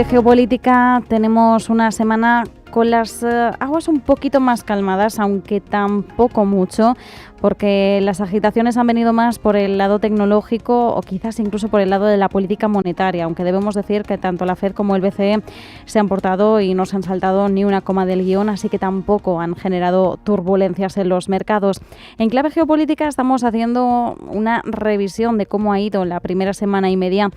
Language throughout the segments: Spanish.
Geopolítica tenemos una semana con las aguas un poquito más calmadas, aunque tampoco mucho, porque las agitaciones han venido más por el lado tecnológico o quizás incluso por el lado de la política monetaria, aunque debemos decir que tanto la FED como el BCE se han portado y no se han saltado ni una coma del guión, así que tampoco han generado turbulencias en los mercados. En clave geopolítica estamos haciendo una revisión de cómo ha ido la primera semana y media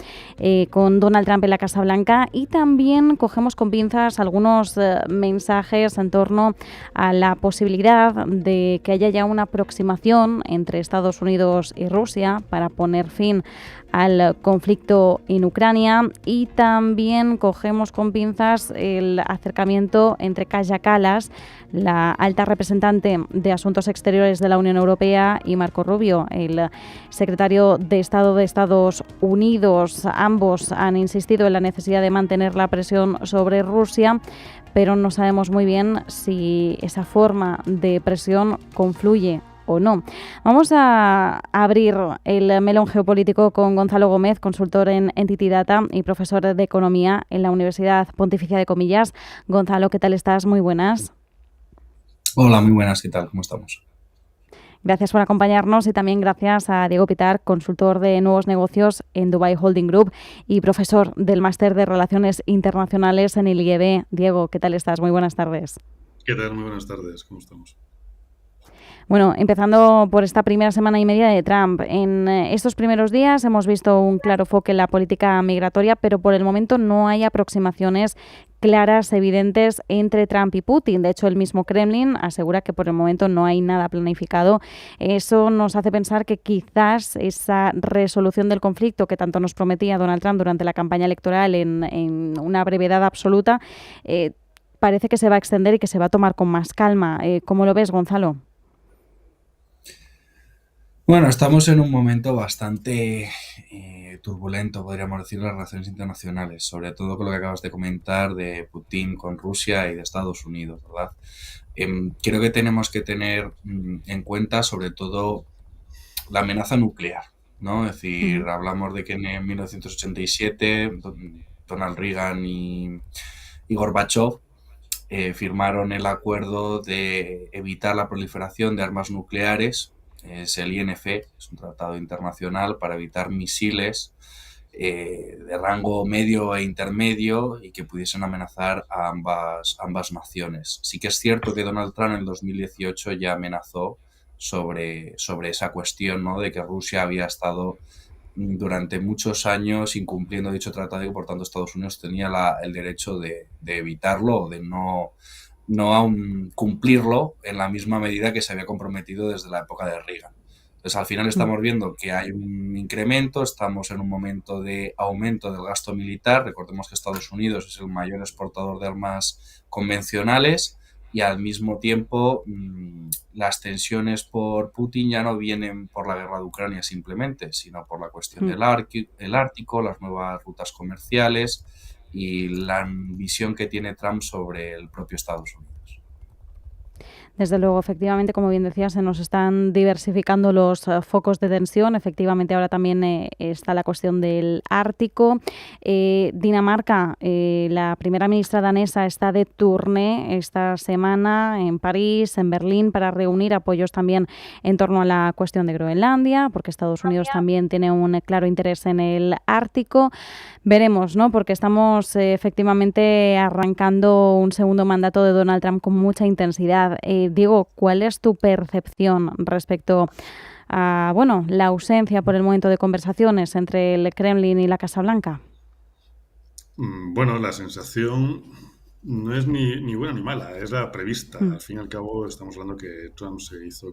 con Donald Trump en la Casa Blanca, y también cogemos con pinzas algunos mensajes en torno a la posibilidad de que haya ya una aproximación entre Estados Unidos y Rusia para poner fin al conflicto en Ucrania, y también cogemos con pinzas el acercamiento entre Kaja Kallas, la alta representante de Asuntos Exteriores de la Unión Europea, y Marco Rubio, el secretario de Estado de Estados Unidos. Ambos han insistido en la necesidad de mantener la presión sobre Rusia, pero no sabemos muy bien si esa forma de presión confluye o no. Vamos a abrir el melón geopolítico con Gonzalo Gómez, consultor en Entity Data y profesor de Economía en la Universidad Pontificia de Comillas. Gonzalo, ¿qué tal estás? Muy buenas. Hola, muy buenas, ¿qué tal? ¿Cómo estamos? Gracias por acompañarnos, y también gracias a Diego Pitar, consultor de nuevos negocios en Dubai Holding Group y profesor del Máster de Relaciones Internacionales en el IEB. Diego, ¿qué tal estás? Muy buenas tardes. ¿Qué tal? Muy buenas tardes, ¿cómo estamos? Bueno, empezando por esta primera semana y media de Trump. En estos primeros días hemos visto un claro foco en la política migratoria, pero por el momento no hay aproximaciones claras, evidentes entre Trump y Putin. De hecho, el mismo Kremlin asegura que por el momento no hay nada planificado. Eso nos hace pensar que quizás esa resolución del conflicto que tanto nos prometía Donald Trump durante la campaña electoral en una brevedad absoluta, parece que se va a extender y que se va a tomar con más calma. ¿Cómo lo ves, Gonzalo? Bueno, estamos en un momento bastante turbulento, podríamos decir, en las relaciones internacionales, sobre todo con lo que acabas de comentar de Putin con Rusia y de Estados Unidos, ¿verdad? Creo que tenemos que tener en cuenta sobre todo la amenaza nuclear, ¿no? Es decir, hablamos de que en 1987 Donald Reagan y Gorbachev firmaron el acuerdo de evitar la proliferación de armas nucleares. Es el INF, es un tratado internacional para evitar misiles de rango medio e intermedio y que pudiesen amenazar a ambas naciones. Sí que es cierto que Donald Trump en el 2018 ya amenazó sobre esa cuestión, ¿no? De que Rusia había estado durante muchos años incumpliendo dicho tratado y que por tanto Estados Unidos tenía el derecho de evitarlo o de no aún cumplirlo en la misma medida que se había comprometido desde la época de Reagan. Entonces, al final estamos viendo que hay un incremento, estamos en un momento de aumento del gasto militar. Recordemos que Estados Unidos es el mayor exportador de armas convencionales y al mismo tiempo las tensiones por Putin ya no vienen por la guerra de Ucrania simplemente, sino por la cuestión del Ártico, las nuevas rutas comerciales y la visión que tiene Trump sobre el propio Estados Unidos. Desde luego, efectivamente, como bien decía, se nos están diversificando los focos de tensión. Efectivamente, ahora también está la cuestión del Ártico. Dinamarca, la primera ministra danesa está de tourné esta semana en París, en Berlín, para reunir apoyos también en torno a la cuestión de Groenlandia, porque Estados Unidos también tiene un claro interés en el Ártico. Veremos, ¿no? Porque estamos efectivamente arrancando un segundo mandato de Donald Trump con mucha intensidad. Diego, ¿cuál es tu percepción respecto a la ausencia por el momento de conversaciones entre el Kremlin y la Casa Blanca? Bueno, la sensación no es ni buena ni mala, es la prevista. Al fin y al cabo, estamos hablando que Trump se hizo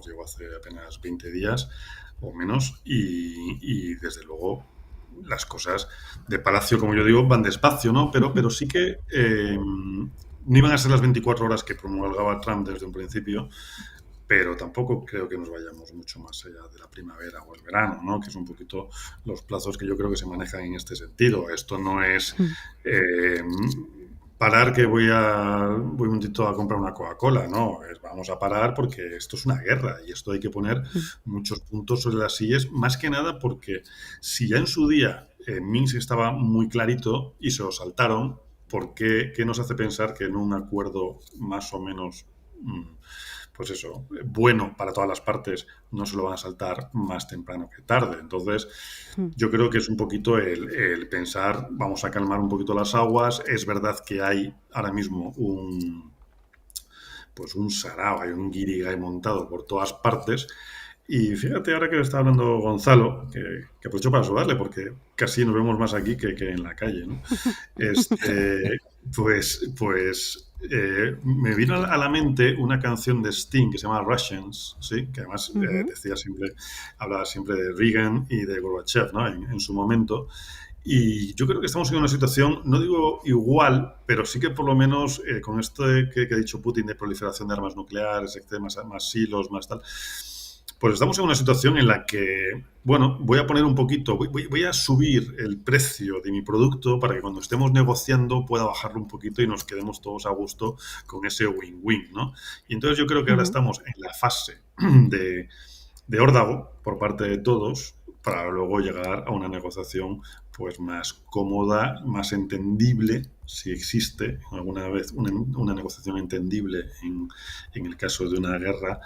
llegó hace apenas 20 días o menos y desde luego las cosas de Palacio, como yo digo, van despacio, ¿no? Pero sí que no iban a ser las 24 horas que promulgaba Trump desde un principio, pero tampoco creo que nos vayamos mucho más allá de la primavera o el verano, ¿no? Que es un poquito los plazos que yo creo que se manejan en este sentido. Esto no es parar que voy un momentito a comprar una Coca-Cola, no, vamos a parar porque esto es una guerra y esto hay que poner muchos puntos sobre las sillas, más que nada porque si ya en su día Minsk estaba muy clarito y se lo saltaron, ¿por qué nos hace pensar que en un acuerdo más o menos, pues eso, bueno para todas las partes, no se lo van a saltar más temprano que tarde? Entonces, Mm. yo creo que es un poquito el pensar, vamos a calmar un poquito las aguas. Es verdad que hay ahora mismo un sarao, hay un guirigay montado por todas partes. Y fíjate, ahora que está hablando Gonzalo, que aprovecho para saludarle, porque casi nos vemos más aquí que en la calle, ¿no? Este, me vino a la mente una canción de Sting que se llama Russians, ¿sí? Que además Ujú. hablaba siempre de Reagan y de Gorbachev, ¿no? En su momento. Y yo creo que estamos en una situación, no digo igual, pero sí que por lo menos con esto que ha dicho Putin de proliferación de armas nucleares, etcétera, más silos, más tal, pues estamos en una situación en la que, bueno, voy a poner un poquito, voy a subir el precio de mi producto para que cuando estemos negociando pueda bajarlo un poquito y nos quedemos todos a gusto con ese win-win, ¿no? Y entonces yo creo que ahora Ujú. estamos en la fase de órdago por parte de todos para luego llegar a una negociación pues más cómoda, más entendible, si existe alguna vez una negociación entendible en el caso de una guerra,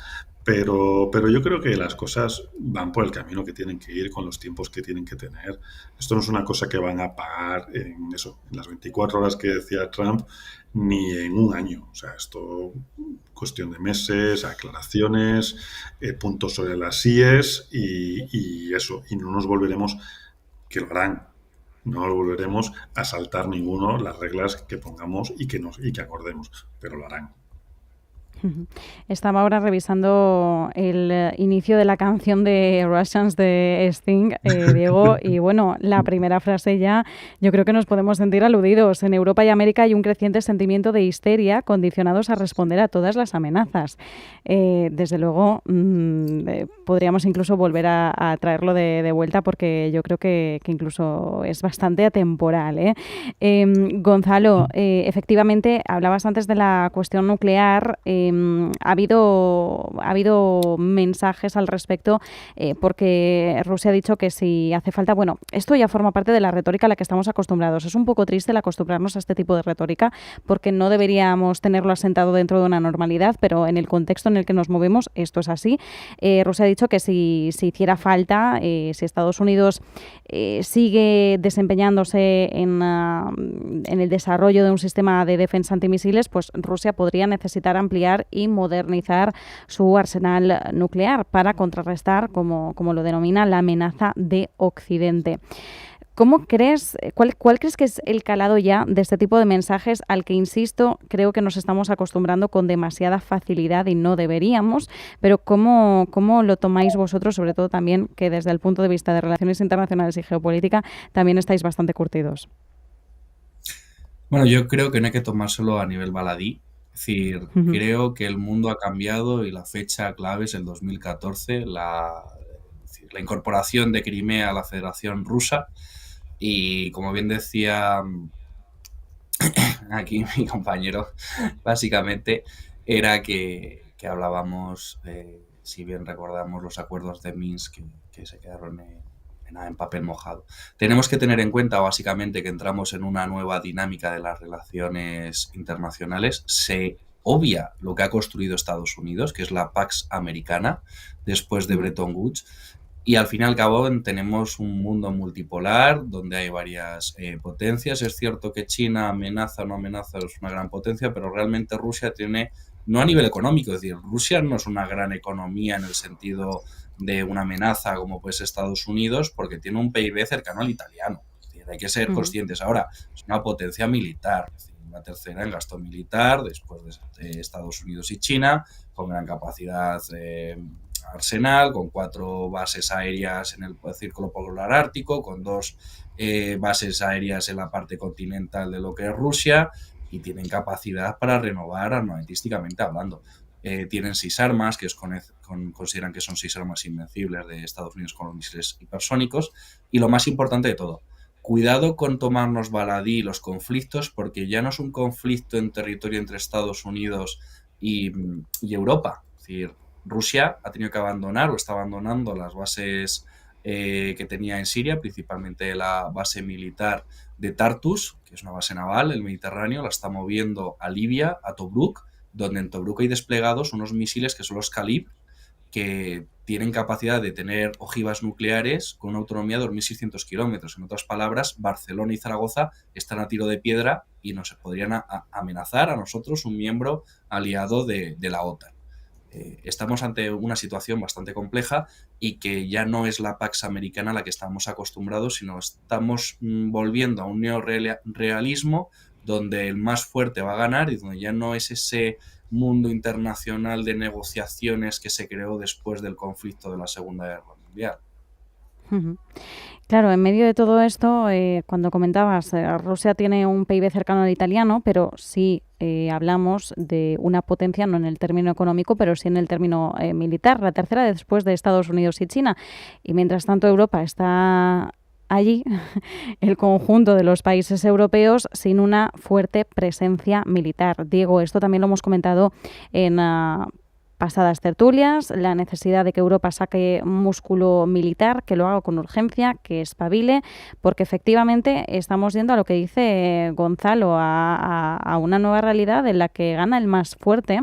pero yo creo que las cosas van por el camino que tienen que ir con los tiempos que tienen que tener. Esto no es una cosa que van a pagar en eso, en las 24 horas que decía Trump, ni en un año. O sea, esto cuestión de meses, aclaraciones, puntos sobre las IES y eso. Y no nos volveremos, que lo harán, no nos volveremos a saltar ninguno las reglas que pongamos y que acordemos, pero lo harán. Ujú. Estaba ahora revisando el inicio de la canción de Russians de Sting, Diego, y bueno, la primera frase ya, yo creo que nos podemos sentir aludidos. En Europa y América hay un creciente sentimiento de histeria condicionados a responder a todas las amenazas. Desde luego, podríamos incluso volver a traerlo de vuelta porque yo creo que incluso es bastante atemporal, ¿eh? Gonzalo, efectivamente, hablabas antes de la cuestión nuclear. Ha habido mensajes al respecto porque Rusia ha dicho que si hace falta, bueno, esto ya forma parte de la retórica a la que estamos acostumbrados. Es un poco triste el acostumbrarnos a este tipo de retórica porque no deberíamos tenerlo asentado dentro de una normalidad, pero en el contexto en el que nos movemos esto es así. Rusia ha dicho que si hiciera falta, si Estados Unidos sigue desempeñándose en el desarrollo de un sistema de defensa antimisiles, pues Rusia podría necesitar ampliar y modernizar su arsenal nuclear para contrarrestar, como lo denomina, la amenaza de Occidente. ¿Cómo crees, cuál crees que es el calado ya de este tipo de mensajes al que, insisto, creo que nos estamos acostumbrando con demasiada facilidad y no deberíamos? Pero ¿cómo lo tomáis vosotros, sobre todo también que desde el punto de vista de relaciones internacionales y geopolítica también estáis bastante curtidos? Bueno, yo creo que no hay que tomárselo a nivel baladí. Es decir, Ujú. creo que el mundo ha cambiado y la fecha clave es el 2014, es decir, la incorporación de Crimea a la Federación Rusa. Y como bien decía aquí mi compañero, básicamente era que hablábamos, si bien recordamos los acuerdos de Minsk que se quedaron en papel mojado. Tenemos que tener en cuenta básicamente que entramos en una nueva dinámica de las relaciones internacionales. Se obvia lo que ha construido Estados Unidos, que es la Pax Americana, después de Ujú. Bretton Woods, y al fin y al cabo tenemos un mundo multipolar donde hay varias potencias. Es cierto que China amenaza o no amenaza, es una gran potencia, pero realmente Rusia tiene, no a nivel económico, es decir, Rusia no es una gran economía en el sentido de una amenaza como pues Estados Unidos, porque tiene un PIB cercano al italiano. Es decir, hay que ser Ujú. conscientes. Ahora, es una potencia militar, es decir, una tercera en gasto militar después de Estados Unidos y China, con gran capacidad arsenal, con 4 bases aéreas en el Círculo Polar Ártico, con 2 bases aéreas en la parte continental de lo que es Rusia, y tienen capacidad para renovar armamentísticamente hablando. Tienen 6 armas, que consideran que son 6 armas invencibles de Estados Unidos con los misiles hipersónicos, y lo más importante de todo, cuidado con tomarnos baladí los conflictos, porque ya no es un conflicto en territorio entre Estados Unidos y Europa. Es decir, Rusia ha tenido que abandonar o está abandonando las bases que tenía en Siria, principalmente la base militar de Tartus, que es una base naval, el Mediterráneo, la está moviendo a Libia, a Tobruk, donde en Tobruk hay desplegados unos misiles que son los Kalib, que tienen capacidad de tener ojivas nucleares con una autonomía de 2.600 kilómetros. En otras palabras, Barcelona y Zaragoza están a tiro de piedra y nos podrían amenazar a nosotros, un miembro aliado de la OTAN. Estamos ante una situación bastante compleja y que ya no es la Pax Americana a la que estamos acostumbrados, sino estamos volviendo a un neorrealismo donde el más fuerte va a ganar y donde ya no es ese mundo internacional de negociaciones que se creó después del conflicto de la Segunda Guerra Mundial. Uh-huh. Claro, en medio de todo esto, cuando comentabas, Rusia tiene un PIB cercano al italiano, pero sí hablamos de una potencia, no en el término económico, pero sí en el término militar, la tercera después de Estados Unidos y China. Y mientras tanto Europa está allí, el conjunto de los países europeos sin una fuerte presencia militar. Diego, esto también lo hemos comentado en pasadas tertulias, la necesidad de que Europa saque músculo militar, que lo haga con urgencia, que espabile, porque efectivamente estamos yendo a lo que dice Gonzalo, a una nueva realidad en la que gana el más fuerte,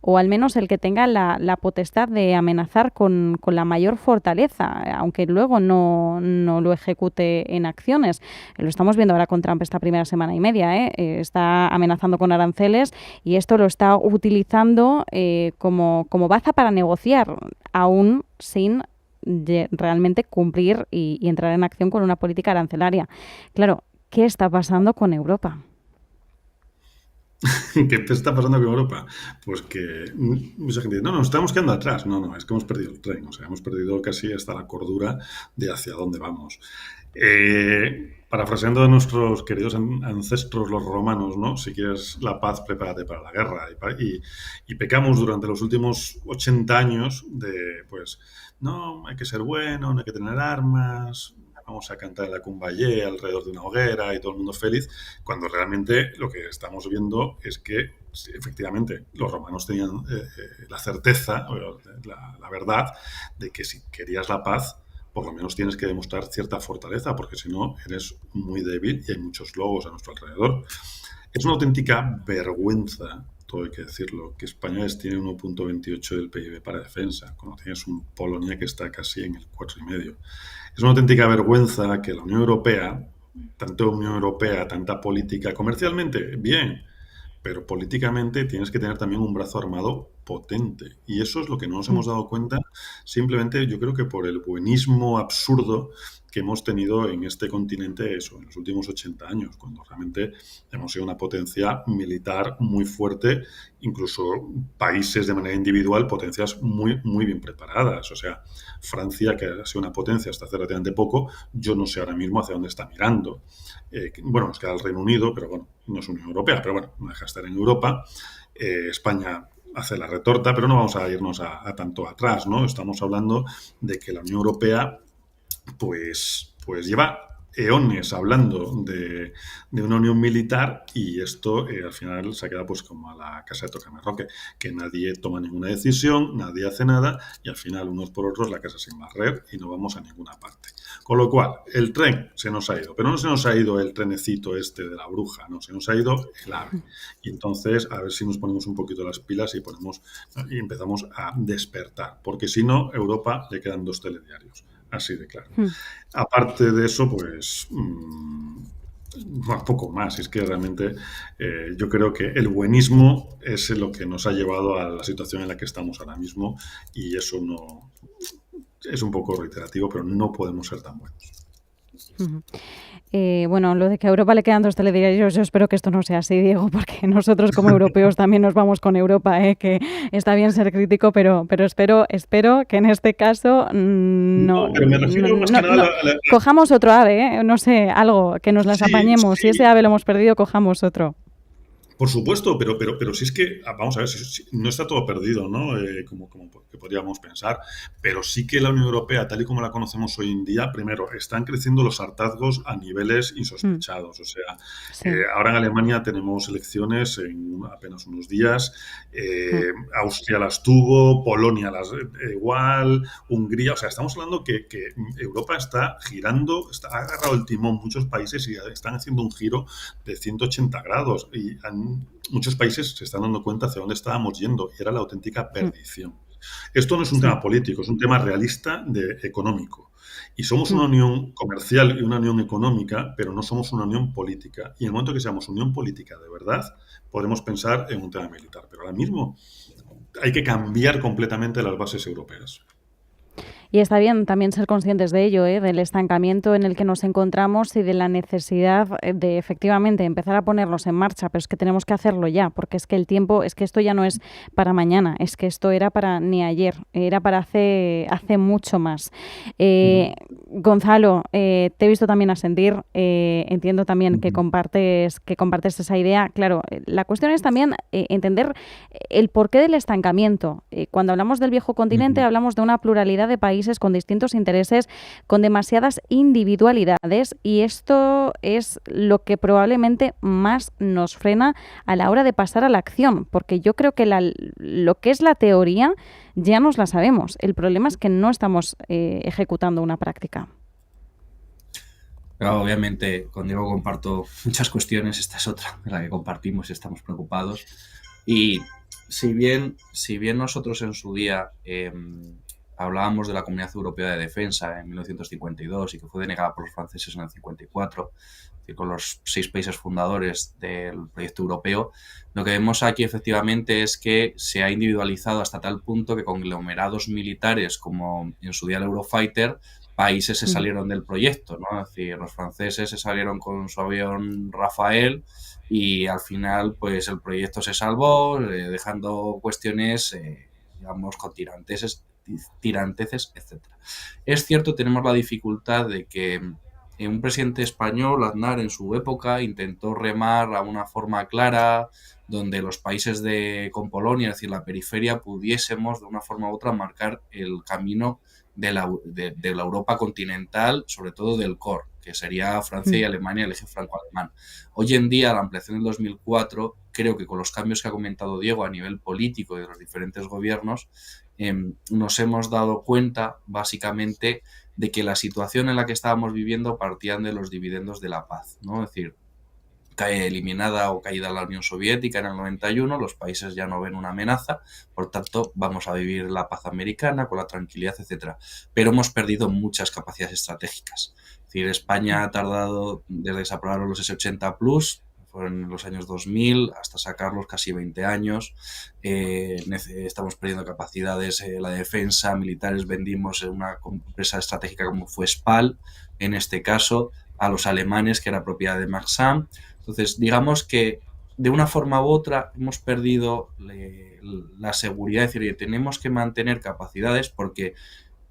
o al menos el que tenga la potestad de amenazar con la mayor fortaleza, aunque luego no lo ejecute en acciones. Lo estamos viendo ahora con Trump esta primera semana y media, está amenazando con aranceles y esto lo está utilizando como baza para negociar, aún sin realmente cumplir y entrar en acción con una política arancelaria. Claro, ¿qué está pasando con Europa? ¿Qué te está pasando con Europa? Pues que mucha gente dice, no, nos estamos quedando atrás. No, es que hemos perdido el tren. O sea, hemos perdido casi hasta la cordura de hacia dónde vamos. Parafraseando a nuestros queridos ancestros, los romanos, ¿no? Si quieres la paz, prepárate para la guerra. Y pecamos durante los últimos 80 años de, pues, no, hay que ser bueno, no hay que tener armas, vamos a cantar la Kumbaya alrededor de una hoguera y todo el mundo feliz, cuando realmente lo que estamos viendo es que efectivamente los romanos tenían la certeza, la verdad, de que si querías la paz, por lo menos tienes que demostrar cierta fortaleza, porque si no, eres muy débil y hay muchos lobos a nuestro alrededor. Es una auténtica vergüenza, todo hay que decirlo, que España tiene 1,28 del PIB para defensa, cuando tienes un Polonia que está casi en el 4,5. Es una auténtica vergüenza que la Unión Europea, tanta política, comercialmente, bien, pero políticamente tienes que tener también un brazo armado potente. Y eso es lo que no nos hemos dado cuenta, simplemente yo creo que por el buenismo absurdo que hemos tenido en este continente en los últimos 80 años, cuando realmente hemos sido una potencia militar muy fuerte, incluso países de manera individual, potencias muy, muy bien preparadas. O sea, Francia, que ha sido una potencia hasta hace relativamente poco, yo no sé ahora mismo hacia dónde está mirando. Bueno, nos queda el Reino Unido, pero bueno, no es Unión Europea, pero bueno, no deja de estar en Europa. España hace la retorta, pero no vamos a irnos a tanto atrás, ¿no? Estamos hablando de que la Unión Europea pues lleva eones hablando de una unión militar y esto al final se ha quedado pues como a la casa de Tocamerroque, que nadie toma ninguna decisión, nadie hace nada y al final unos por otros la casa sin barrer y no vamos a ninguna parte. Con lo cual, el tren se nos ha ido, pero no se nos ha ido el trenecito este de la bruja, no, se nos ha ido el ave. Y entonces, a ver si nos ponemos un poquito las pilas y empezamos a despertar, porque si no, a Europa le quedan 2 telediarios. Así de claro. Aparte de eso, pues poco más. Es que realmente yo creo que el buenismo es lo que nos ha llevado a la situación en la que estamos ahora mismo y eso no es un poco reiterativo, pero no podemos ser tan buenos. Bueno, lo de que a Europa le quedan 2 telediarios, yo espero que esto no sea así, Diego, porque nosotros como europeos también nos vamos con Europa, que está bien ser crítico, pero espero que en este caso pero me refiero más que nada cojamos otro ave, no sé, algo, que nos las apañemos. Si ese ave lo hemos perdido, cojamos otro. Por supuesto, pero si es que, vamos a ver, no está todo perdido, ¿no? Como que podríamos pensar, pero sí que la Unión Europea, tal y como la conocemos hoy en día, primero, están creciendo los hartazgos a niveles Mm, insospechados. O sea, sí. ahora en Alemania tenemos elecciones en apenas unos días, Mm, Austria las tuvo, Polonia las igual, Hungría, o sea, estamos hablando que Europa está girando, ha agarrado el timón muchos países y están haciendo un giro de 180 grados y muchos países se están dando cuenta hacia dónde estábamos yendo y era la auténtica mm, perdición. Esto no es un sí. tema político, es un tema realista económico. Y somos Mm. una unión comercial y una unión económica, pero no somos una unión política. Y en el momento que seamos unión política de verdad, podremos pensar en un tema militar. Pero ahora mismo hay que cambiar completamente las bases europeas. Y está bien también ser conscientes de ello, del estancamiento en el que nos encontramos y de la necesidad de efectivamente empezar a ponerlos en marcha, pero es que tenemos que hacerlo ya, porque es que el tiempo, es que esto ya no es para mañana, es que esto era para ni ayer, era para hace mucho más. Ujú. Gonzalo, te he visto también asentir, entiendo también Ujú. que compartes esa idea. Claro, la cuestión es también entender el porqué del estancamiento. Cuando hablamos del viejo continente, Ujú. hablamos de una pluralidad de países con distintos intereses, con demasiadas individualidades, y esto es lo que probablemente más nos frena a la hora de pasar a la acción, porque yo creo que lo que es la teoría ya nos la sabemos. El problema es que no estamos ejecutando una práctica. Claro, obviamente con Diego comparto muchas cuestiones, esta es otra de la que compartimos y estamos preocupados. Y si bien nosotros en su día hablábamos de la Comunidad Europea de Defensa en 1952 y que fue denegada por los franceses en el 54, es decir, con los 6 países fundadores del proyecto europeo, lo que vemos aquí efectivamente es que se ha individualizado hasta tal punto que conglomerados militares como en su día el Eurofighter, países se Mm. salieron del proyecto, ¿no? Es decir, los franceses se salieron con su avión Rafael y al final pues el proyecto se salvó, dejando cuestiones, digamos, con tiranteces, etcétera. Es cierto, tenemos la dificultad de que un presidente español, Aznar, en su época intentó remar a una forma clara donde los países con Polonia, es decir, la periferia, pudiésemos de una forma u otra marcar el camino de la Europa continental, sobre todo del core, que sería Francia y Mm. Alemania, el eje franco-alemán. Hoy en día, la ampliación del 2004, creo que con los cambios que ha comentado Diego a nivel político y de los diferentes gobiernos, nos hemos dado cuenta, básicamente, de que la situación en la que estábamos viviendo partían de los dividendos de la paz, ¿no? Es decir, cae eliminada o caída la Unión Soviética en el 91, los países ya no ven una amenaza, por tanto vamos a vivir la paz americana con la tranquilidad, etcétera. Pero hemos perdido muchas capacidades estratégicas. Es decir, España ha tardado desde que se aprobaron los S-80 Plus, fueron en los años 2000, hasta sacarlos casi 20 años. Estamos perdiendo capacidades, la defensa, militares, vendimos una empresa estratégica como fue SPAL, en este caso, a los alemanes, que era propiedad de Maxam. Entonces, digamos que de una forma u otra hemos perdido la seguridad, es decir, tenemos que mantener capacidades porque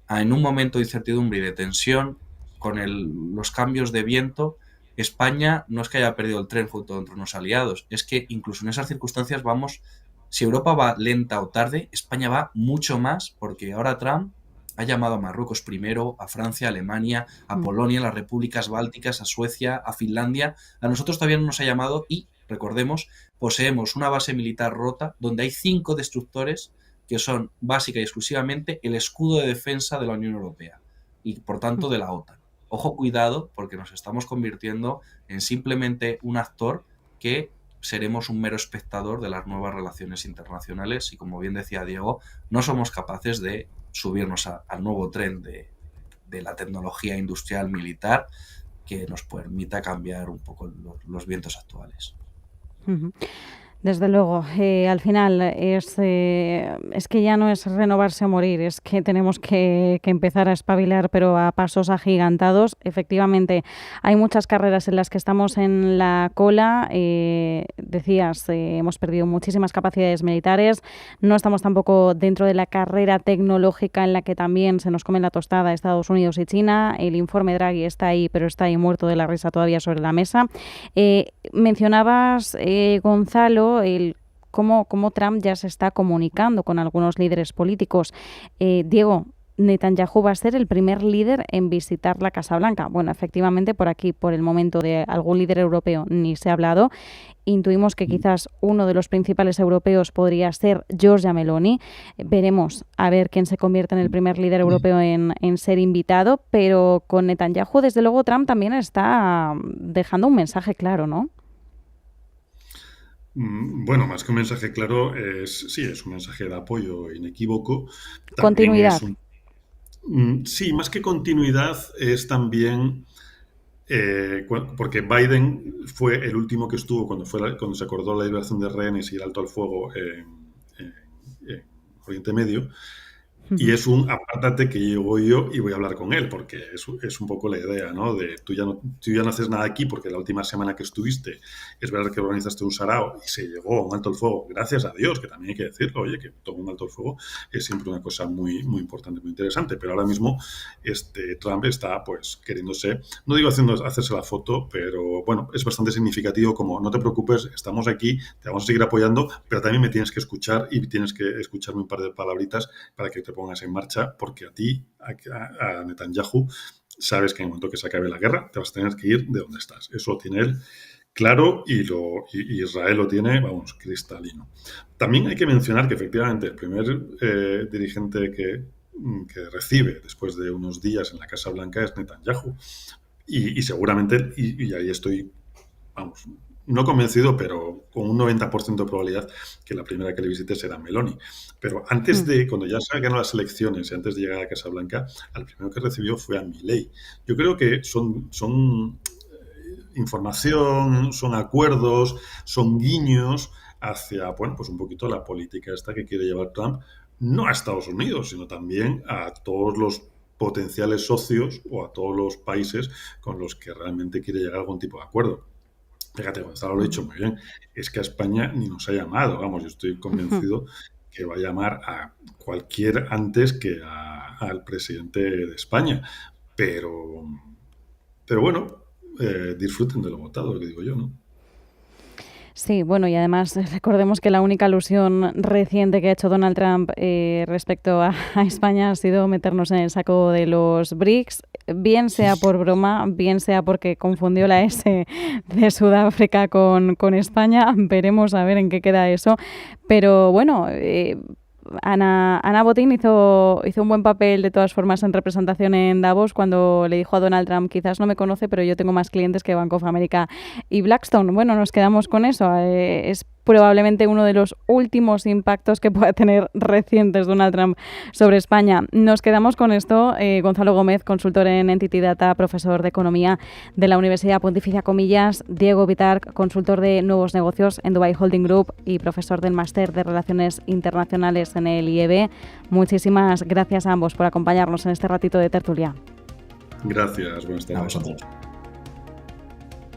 en un momento de incertidumbre y de tensión, con los cambios de viento, España no es que haya perdido el tren junto a unos aliados, es que incluso en esas circunstancias vamos, si Europa va lenta o tarde, España va mucho más porque ahora Trump ha llamado a Marruecos primero, a Francia, a Alemania, a Mm. Polonia, a las repúblicas bálticas, a Suecia, a Finlandia. A nosotros todavía no nos ha llamado y, recordemos, poseemos una base militar rota donde hay 5 destructores que son básica y exclusivamente el escudo de defensa de la Unión Europea y, por tanto, de la OTAN. Ojo, cuidado, porque nos estamos convirtiendo en simplemente un actor que seremos un mero espectador de las nuevas relaciones internacionales y, como bien decía Diego, no somos capaces de subirnos al nuevo tren de la tecnología industrial militar que nos permita cambiar un poco los vientos actuales. Ujú. Desde luego, al final es que ya no es renovarse o morir, es que tenemos que empezar a espabilar, pero a pasos agigantados. Efectivamente, hay muchas carreras en las que estamos en la cola, decías, hemos perdido muchísimas capacidades militares, no estamos tampoco dentro de la carrera tecnológica en la que también se nos come la tostada Estados Unidos y China. El informe Draghi está ahí, pero está ahí muerto de la risa todavía sobre la mesa. Mencionabas, Gonzalo, cómo Trump ya se está comunicando con algunos líderes políticos. Diego, Netanyahu va a ser el primer líder en visitar la Casa Blanca. Bueno, efectivamente, por aquí, por el momento, de algún líder europeo ni se ha hablado. Intuimos que quizás uno de los principales europeos podría ser Giorgia Meloni. Veremos a ver quién se convierte en el primer líder europeo en ser invitado, pero con Netanyahu, desde luego, Trump también está dejando un mensaje claro, ¿no? Bueno, más que un mensaje claro, es un mensaje de apoyo inequívoco. También Continuidad. sí, más que continuidad es también porque Biden fue el último que estuvo cuando se acordó la liberación de rehenes y el alto al fuego en Oriente Medio. Y es un apártate que llego yo y voy a hablar con él, porque es un poco la idea, ¿no? De tú ya no haces nada aquí porque la última semana que estuviste es verdad que organizaste un sarao y se llegó a un alto el fuego, gracias a Dios, que también hay que decirlo, oye, que todo un alto el fuego es siempre una cosa muy, muy importante, muy interesante, pero ahora mismo Trump está pues queriéndose, no digo hacerse la foto, pero bueno, es bastante significativo como no te preocupes, estamos aquí, te vamos a seguir apoyando, pero también me tienes que escuchar y tienes que escucharme un par de palabritas para que te pongas en marcha, porque a Netanyahu, sabes que en el momento que se acabe la guerra te vas a tener que ir de donde estás. Eso lo tiene él claro y Israel lo tiene, vamos, cristalino. También hay que mencionar que efectivamente el primer dirigente que recibe después de unos días en la Casa Blanca es Netanyahu. Y seguramente, y ahí estoy, vamos, no convencido, pero con un 90% de probabilidad que la primera que le visite será Meloni. Pero cuando ya se ganó las elecciones y antes de llegar a Casa Blanca, al primero que recibió fue a Milei. Yo creo que son información, son acuerdos, son guiños hacia, bueno, pues un poquito la política esta que quiere llevar Trump, no a Estados Unidos, sino también a todos los potenciales socios o a todos los países con los que realmente quiere llegar a algún tipo de acuerdo. Fíjate, Gonzalo lo ha dicho muy bien, es que a España ni nos ha llamado, vamos, yo estoy convencido que va a llamar a cualquier antes que al presidente de España, pero bueno, disfruten de lo votado, que digo yo, ¿no? Sí, bueno, y además recordemos que la única alusión reciente que ha hecho Donald Trump respecto a España ha sido meternos en el saco de los BRICS, bien sea por broma, bien sea porque confundió la S de Sudáfrica con España. Veremos a ver en qué queda eso. Pero bueno, Ana Botín hizo un buen papel de todas formas en representación en Davos cuando le dijo a Donald Trump, quizás no me conoce, pero yo tengo más clientes que Bank of America y Blackstone. Bueno, nos quedamos con eso. Es probablemente uno de los últimos impactos que pueda tener recientes Donald Trump sobre España. Nos quedamos con esto. Gonzalo Gómez, consultor en Entity Data, profesor de Economía de la Universidad Pontificia Comillas, Diego Vitarc, consultor de nuevos negocios en Dubai Holding Group y profesor del Máster de Relaciones Internacionales en el IEB. Muchísimas gracias a ambos por acompañarnos en este ratito de tertulia. Gracias, buenas tardes. A vosotros.